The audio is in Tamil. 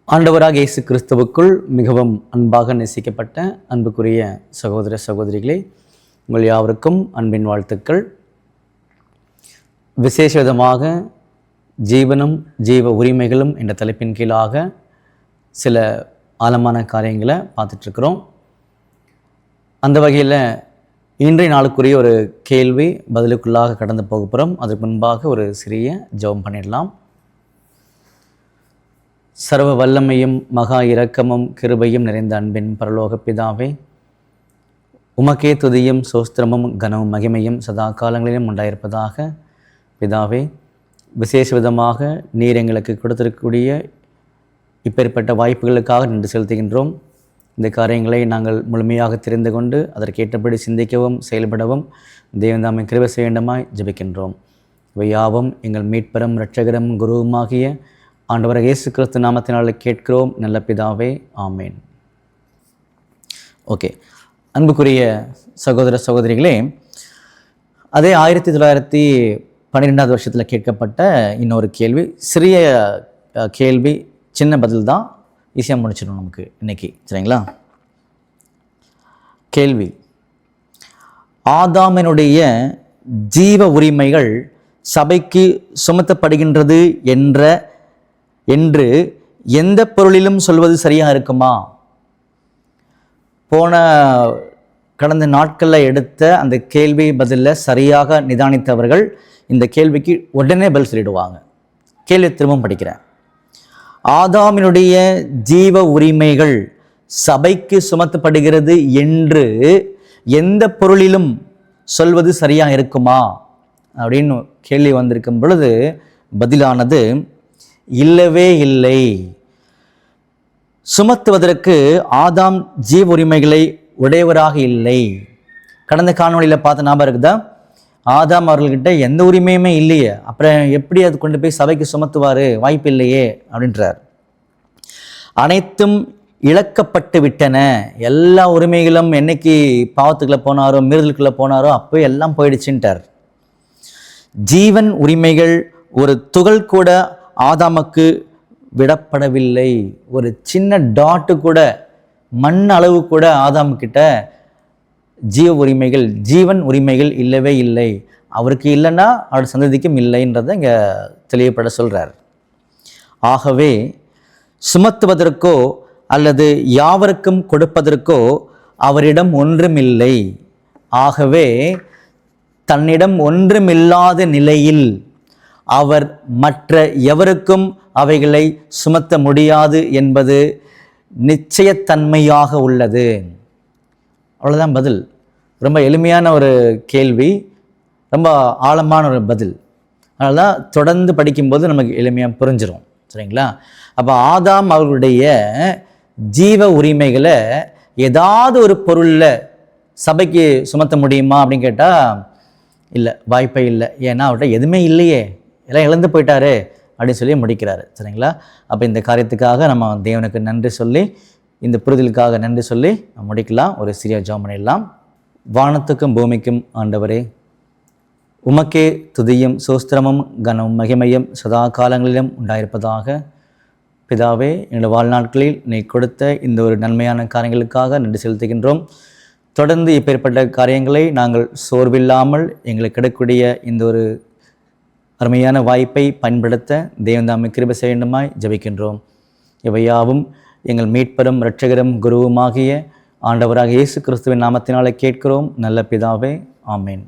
ஆண்டவராக இயேசு கிறிஸ்துவுக்குள் மிகவும் அன்பாக நேசிக்கப்பட்ட அன்புக்குரிய சகோதர சகோதரிகளே, உங்கள் யாவருக்கும் அன்பின் வாழ்த்துக்கள். விசேஷமாக ஜீவனும் ஜீவ உரிமைகளும் என்ற தலைப்பின் கீழாக சில ஆழமான காரியங்களை பார்த்துட்ருக்குறோம். அந்த வகையில் இன்றைய நாளுக்குரிய ஒரு கேள்வி பதிலுக்குள்ளாக கடந்து போக போகிறோம். அதற்கு முன்பாக ஒரு சிறிய ஜெபம் பண்ணிடலாம். சர்வ வல்லமையும் மகா இரக்கமும் கிருபையும் நிறைந்த அன்பின் பரலோக பிதாவே, உமக்கே துதியும் சோஸ்திரமும் கனமும் மகிமையும் சதா காலங்களிலும் உண்டாயிருப்பதாக. பிதாவே, விசேஷ விதமாக நீர் எங்களுக்கு கொடுத்திருக்கக்கூடிய இப்பேற்பட்ட வாய்ப்புகளுக்காக நன்றி செலுத்துகின்றோம். இந்த காரியங்களை நாங்கள் முழுமையாக தெரிந்து கொண்டு அதற்கேற்றபடி சிந்திக்கவும் செயல்படவும் தேவன் தாமே கிருபை செய்ய வேண்டுமாய் ஜெபிக்கின்றோம். இவை யாவும் எங்கள் மீட்பரும் இரட்சகரும் குருவுமாகிய ஆண்டவராகிய இயேசு கிறிஸ்து நாமத்தினாலே கேட்கிறோம் நல்ல பிதாவே, ஆமேன். ஓகே, அன்புக்குரிய சகோதர சகோதரிகளே, அதே 1912 வருஷத்தில் கேட்கப்பட்ட இன்னொரு கேள்வி, சிறிய கேள்வி, சின்ன பதில் தான், ஈஸியாக முடிச்சிடணும் நமக்கு இன்னைக்கு, சரிங்களா? கேள்வி: ஆதாமினுடைய ஜீவ உரிமைகள் சபைக்கு சுமத்தப்படுகின்றது என்று எந்த பொருளிலும் சொல்வது சரியாக இருக்குமா? கடந்த நாட்களில் எடுத்த அந்த கேள்வி பதிலில் சரியாக நிதானித்தவர்கள் இந்த கேள்விக்கு உடனே பதில் சொல்லிடுவாங்க. கேள்வி திரும்பவும் படிக்கிறேன். ஆதாமினுடைய ஜீவ உரிமைகள் சபைக்கு சுமத்தப்படுகிறது என்று எந்த பொருளிலும் சொல்வது சரியாக இருக்குமா அப்படின்னு கேள்வி வந்திருக்கும் பொழுது பதிலானது இல்லவே இல்லை. சுமத்துவதற்கு ஆதாம் ஜீவ உரிமைகளை உடையவராக இல்லை. கடந்த காணொலியில் பார்த்த ஞாபகம் இருக்குதா? ஆதாம் அவர்கள்கிட்ட எந்த உரிமையுமே இல்லையே, அப்புறம் எப்படி அது கொண்டு போய் சபைக்கு சுமத்துவார்? வாய்ப்பு இல்லையே அப்படின்றார். அனைத்தும் இழக்கப்பட்டு விட்டன. எல்லா உரிமைகளும் என்னைக்கு பாவத்துக்குள்ளே போனாரோ, மீறுதலுக்குள்ளே போனாரோ அப்போ எல்லாம் போயிடுச்சுன்ட்டார். ஜீவன் உரிமைகள் ஒரு துகள் கூட ஆதாமுக்கு விடப்படவில்லை. ஒரு சின்ன டாட்டு கூட, மண் அளவு கூட ஆதாமுக்கிட்ட ஜீவன் உரிமைகள் இல்லவே இல்லை. அவருக்கு இல்லைன்னா அவருடைய சந்ததிக்கும் இல்லைன்றதை இங்கே தெளிவுபட சொல்கிறார். ஆகவே சுமத்துவதற்கோ அல்லது யாவருக்கும் கொடுப்பதற்கோ அவரிடம் ஒன்றுமில்லை. ஆகவே தன்னிடம் ஒன்றுமில்லாத நிலையில் அவர் மற்ற எவருக்கும் அவைகளை சுமத்த முடியாது என்பது நிச்சயத்தன்மையாக உள்ளது. அவ்வளோதான் பதில். ரொம்ப எளிமையான ஒரு கேள்வி, ரொம்ப ஆழமான ஒரு பதில். அதனால தான் தொடர்ந்து படிக்கும்போது நமக்கு எளிமையாக புரிஞ்சிடும், சரிங்களா? அப்போ ஆதாம் அவர்களுடைய ஜீவ உரிமைகளை ஏதாவது ஒரு பொருளில் சபைக்கு சுமத்த முடியுமா அப்படின்னு கேட்டால் இல்லை, வாய்ப்பே இல்லை. ஏன்னா அவர்கிட்ட எதுவுமே இல்லையே, எல்லாம் இழந்து போயிட்டாரு அப்படின்னு சொல்லி முடிக்கிறாரு, சரிங்களா? அப்போ இந்த காரியத்துக்காக நம்ம தேவனுக்கு நன்றி சொல்லி, இந்த புரிதலுக்காக நன்றி சொல்லி முடிக்கலாம். ஒரு சிறிய ஜெபம் பண்ணிடலாம். வானத்துக்கும் பூமிக்கும் ஆண்டவரே, உமக்கே துதியும் சோஸ்திரமும் கனமும் மகிமையும் சதா காலங்களிலும் உண்டாயிருப்பதாக. பிதாவே, என்னுடைய வாழ்நாட்களில் நீ கொடுத்த இந்த ஒரு நன்மையான காரியங்களுக்காக நன்றி செலுத்துகின்றோம். தொடர்ந்து இப்பேற்பட்ட காரியங்களை நாங்கள் சோர்வில்லாமல் எங்களுக்கு கிடைக்கக்கூடிய இந்த ஒரு அருமையான வாய்ப்பை பயன்படுத்த தேவன் தாமே கிருபை செய்ய வேண்டுமாய் ஜெபிக்கின்றோம். இவையாவும் எங்கள் மீட்பரும் இரட்சகரும் குருவுமாகிய ஆண்டவராக இயேசு கிறிஸ்துவின் நாமத்தினாலே கேட்கிறோம் நல்ல பிதாவே, ஆமேன்.